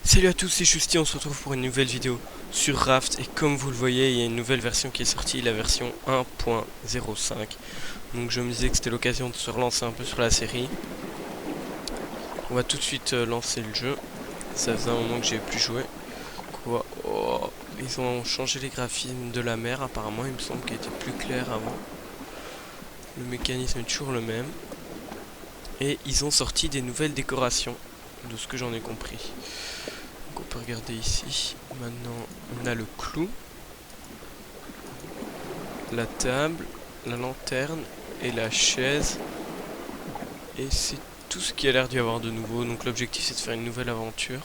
Salut à tous, c'est Justy, on se retrouve pour une nouvelle vidéo sur Raft. Et comme vous le voyez, il y a une nouvelle version qui est sortie, la version 1.05. Donc je me disais que c'était l'occasion de se relancer un peu sur la série. On va tout de suite lancer le jeu. Ça faisait un moment que j'avais plus joué. Oh, ils ont changé les graphismes de la mer apparemment, il me semble qu'elle était plus claire avant. Le mécanisme est toujours le même. Et ils ont sorti des nouvelles décorations, de ce que j'en ai compris. Donc on peut regarder ici. Maintenant on a le clou, la table, la lanterne et la chaise. Et c'est tout ce qui a l'air d'y avoir de nouveau. Donc l'objectif c'est de faire une nouvelle aventure.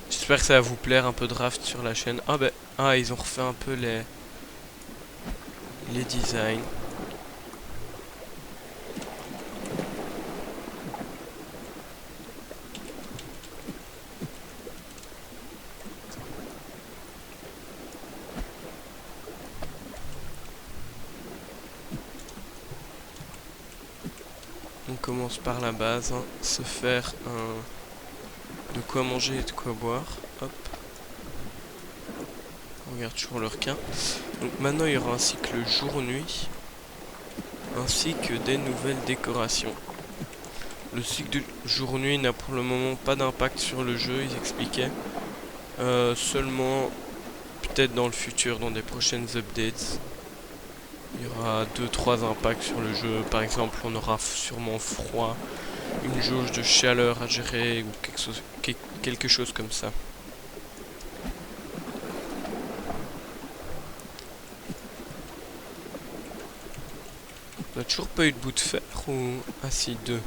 J'espère que ça va vous plaire, un peu de Raft sur la chaîne. Ils ont refait un peu les designs. On commence par la base, hein. Se faire de quoi manger et de quoi boire. Hop. On regarde toujours le requin. Donc maintenant il y aura un cycle jour-nuit, ainsi que des nouvelles décorations. Le cycle de jour-nuit n'a pour le moment pas d'impact sur le jeu, ils expliquaient. Seulement peut-être dans le futur, dans des prochaines updates, il y aura 2-3 impacts sur le jeu. Par exemple, on aura sûrement froid, une jauge de chaleur à gérer ou quelque chose comme ça. On n'a toujours pas eu de bout de fer ou... Ah si, 2.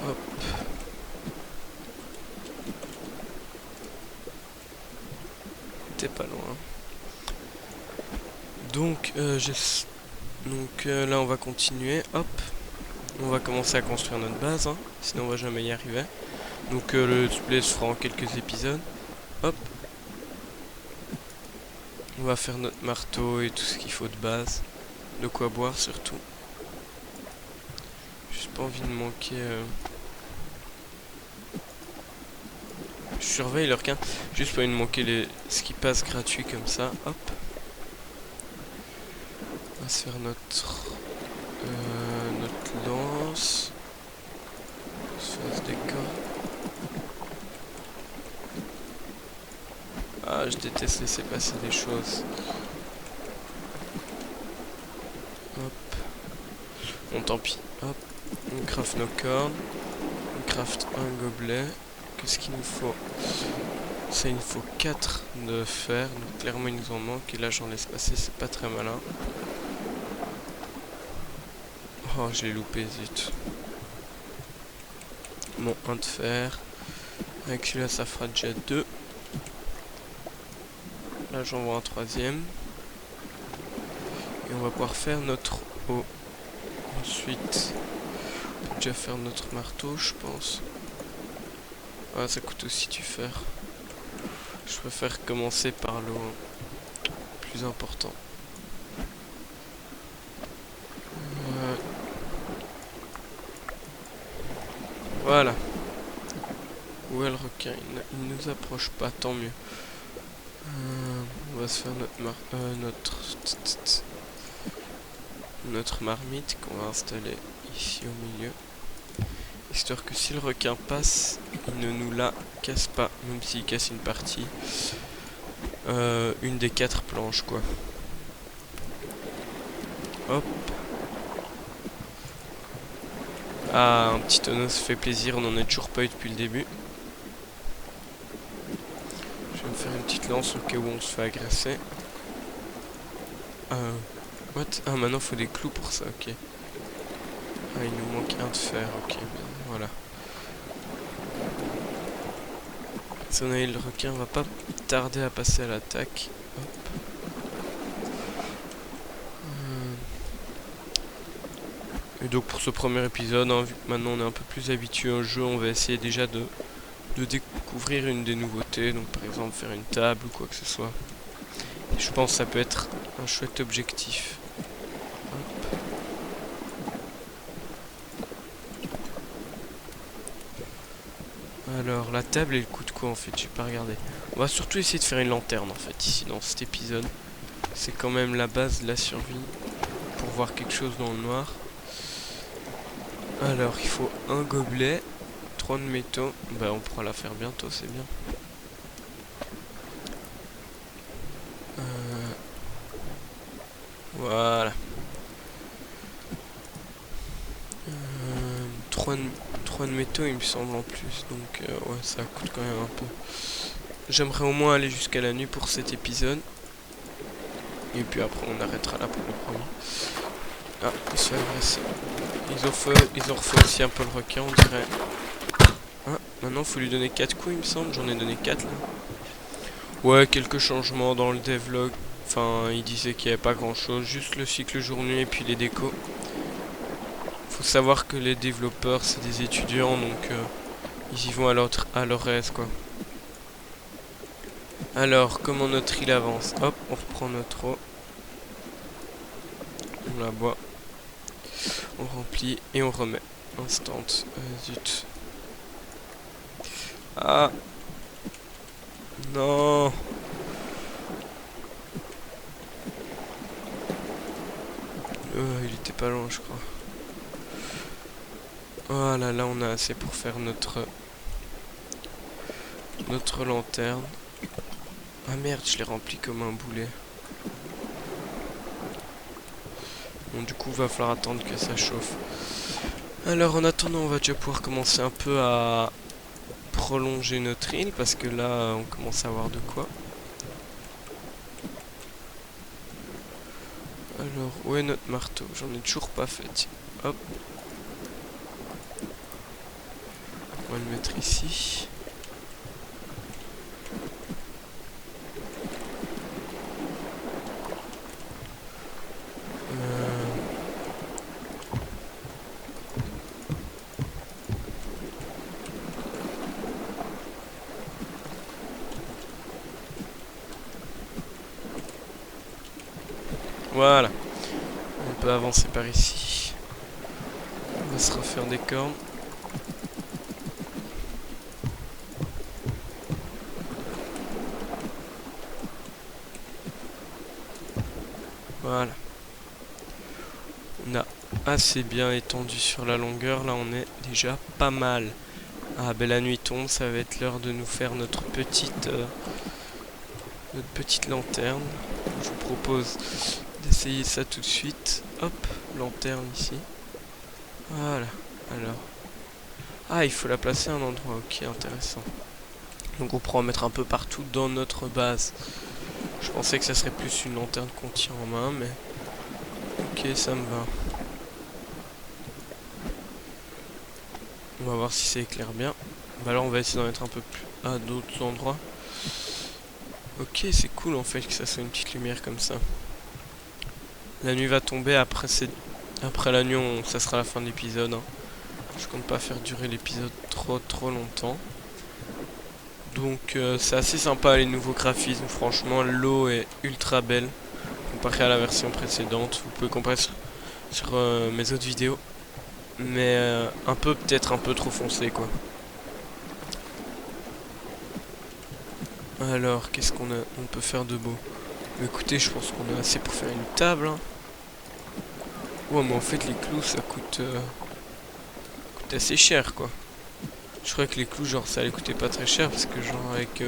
Hop. T'es pas loin. Donc, là on va continuer. Hop. On va commencer à construire notre base, hein. Sinon on va jamais y arriver. Donc le let's play se fera en quelques épisodes. Hop. On va faire notre marteau et tout ce qu'il faut de base. De quoi boire surtout. Juste pas envie de manquer... Je surveille le requin. Juste pas envie de manquer ce qui passe gratuit comme ça. Hop. On va se faire notre lance. On se fasse des corps. Ah, je déteste laisser passer des choses. Hop. Bon, tant pis. Hop. On craft nos cordes. On craft un gobelet. Qu'est-ce qu'il nous faut? Ça, il nous faut 4 de fer. Donc, clairement, il nous en manque. Et là, j'en laisse passer. C'est pas très malin. Oh, je l'ai loupé, zut. Bon, un de fer. Avec celui-là, ça fera déjà 2. Là, j'en vois un troisième. Et on va pouvoir faire notre eau. Ensuite, on peut déjà faire notre marteau, je pense. Ah, ça coûte aussi du fer. Je préfère commencer par l'eau. Plus important. Voilà. Où est le requin? Il nous approche pas, tant mieux. On va se faire notre marmite qu'on va installer ici au milieu. Histoire que si le requin passe, il ne nous la casse pas, même s'il casse une partie. Une des 4 planches, quoi. Hop. Ah, un petit tonneau, ça fait plaisir, on en a toujours pas eu depuis le début. Je vais me faire une petite lance au cas où on se fait agresser. What? Ah, maintenant faut des clous pour ça, ok. Ah, il nous manque un de fer, ok, voilà. Le requin va pas tarder à passer à l'attaque. Et donc pour ce premier épisode, hein, vu que maintenant on est un peu plus habitué au jeu, on va essayer déjà de découvrir une des nouveautés. Donc par exemple faire une table ou quoi que ce soit. Je pense que ça peut être un chouette objectif. Alors, la table, elle coûte quoi en fait? J'ai pas regardé. On va surtout essayer de faire une lanterne en fait, ici dans cet épisode. C'est quand même la base de la survie. Pour voir quelque chose dans le noir. Alors, il faut un gobelet, 3 de métaux. Bah, on pourra la faire bientôt, c'est bien. Voilà. 3 de métaux, il me semble en plus. Donc, ouais, ça coûte quand même un peu. J'aimerais au moins aller jusqu'à la nuit pour cet épisode. Et puis après, on arrêtera là pour le premier. Ah, c'est agressé. Ils ont refait aussi un peu le requin, on dirait. Ah, maintenant, il faut lui donner 4 coups, il me semble. J'en ai donné 4 là. Ouais, quelques changements dans le devlog. Enfin, il disait qu'il n'y avait pas grand chose. Juste le cycle jour-nuit et puis les décos. Faut savoir que les développeurs, c'est des étudiants, donc ils y vont à leur aise, quoi. Alors, comment notre île avance? Hop, on reprend notre eau. On la boit. On remplit et on remet. Instant. Zut. Ah. Non. Il était pas loin, je crois. Voilà, là on a assez pour faire notre lanterne. Ah merde, je l'ai rempli comme un boulet. Bon, du coup, va falloir attendre que ça chauffe. Alors, en attendant, on va déjà pouvoir commencer un peu à prolonger notre île, parce que là, on commence à avoir de quoi. Alors, où est notre marteau? J'en ai toujours pas fait. Hop. On va le mettre ici. Voilà. On peut avancer par ici. On va se refaire des cornes. Voilà. On a assez bien étendu sur la longueur. Là, on est déjà pas mal. Ah, ben la nuit tombe. Ça va être l'heure de nous faire notre petite lanterne. Je vous propose d'essayer ça tout de suite. Hop, lanterne ici. Voilà. Alors. Ah, il faut la placer à un endroit. Ok, intéressant. Donc on pourra en mettre un peu partout dans notre base. Je pensais que ça serait plus une lanterne qu'on tient en main, mais... Ok, ça me va. On va voir si ça éclaire bien. Bah alors on va essayer d'en mettre un peu plus à d'autres endroits. Ok, c'est cool en fait que ça soit une petite lumière comme ça. La nuit va tomber, après la nuit ça sera la fin de l'épisode. Hein. Je compte pas faire durer l'épisode trop longtemps. Donc c'est assez sympa les nouveaux graphismes, franchement l'eau est ultra belle comparé à la version précédente. Vous pouvez comparer sur mes autres vidéos. Mais peut-être un peu trop foncé quoi. Alors qu'est-ce on peut faire de beau? Écoutez, je pense qu'on a assez pour faire une table. Hein. Ouais, mais en fait les clous ça coûte assez cher quoi. Je croyais que les clous genre ça allait coûter pas très cher parce que genre avec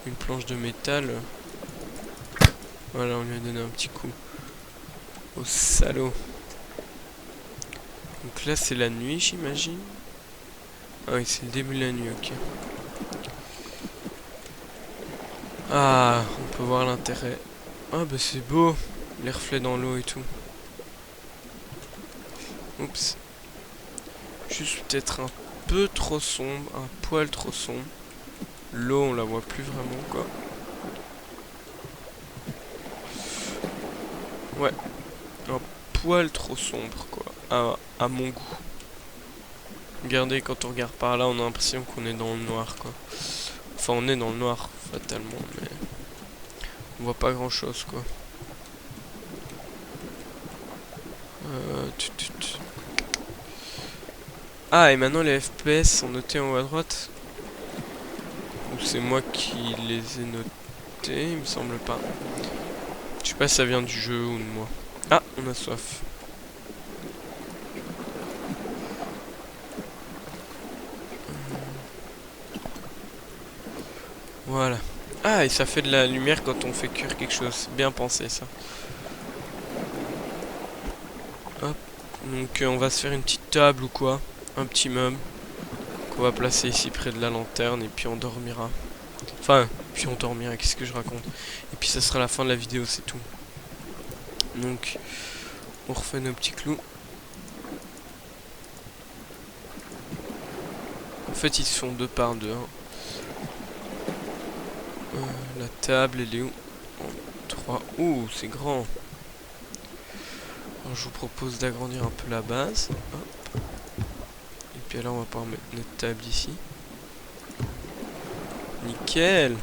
une planche de métal. Voilà, on lui a donné un petit coup. Au salaud. Donc là c'est la nuit j'imagine. Ah oui, c'est le début de la nuit, ok. Ah, on peut voir l'intérêt. Ah bah c'est beau, les reflets dans l'eau et tout. Oups. Juste peut-être un peu trop sombre, un poil trop sombre. L'eau on la voit plus vraiment quoi. Ouais, un poil trop sombre quoi, à mon goût. Regardez, quand on regarde par là on a l'impression qu'on est dans le noir quoi. Enfin on est dans le noir fatalement mais... On voit pas grand chose quoi. Ah, et maintenant les FPS sont notés en haut à droite. Ou c'est moi qui les ai notés, il me semble pas. Je sais pas si ça vient du jeu ou de moi. Ah, on a soif. Voilà. Ah, et ça fait de la lumière quand on fait cuire quelque chose. Bien pensé ça. Hop. Donc on va se faire une petite table ou quoi. Un petit meuble. Qu'on va placer ici près de la lanterne. Et puis on dormira. Enfin, puis on dormira, qu'est-ce que je raconte. Et puis ça sera la fin de la vidéo, c'est tout. Donc, on refait nos petits clous. En fait, ils se font 2 par 2. Hein. La table, elle est où? 3. Ouh, c'est grand. Alors, je vous propose d'agrandir un peu la base. Hop. Et puis alors, on va pouvoir mettre notre table ici. Nickel.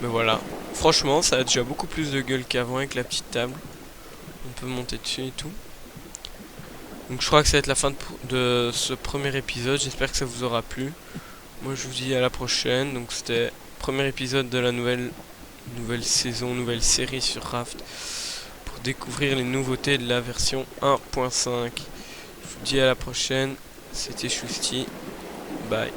Mais voilà. Franchement, ça a déjà beaucoup plus de gueule qu'avant avec la petite table. On peut monter dessus et tout. Donc je crois que ça va être la fin de ce premier épisode. J'espère que ça vous aura plu. Moi je vous dis à la prochaine. Donc c'était le premier épisode de la nouvelle saison, nouvelle série sur Raft. Pour découvrir les nouveautés de la version 1.5. Je vous dis à la prochaine. C'était Chousti. Bye.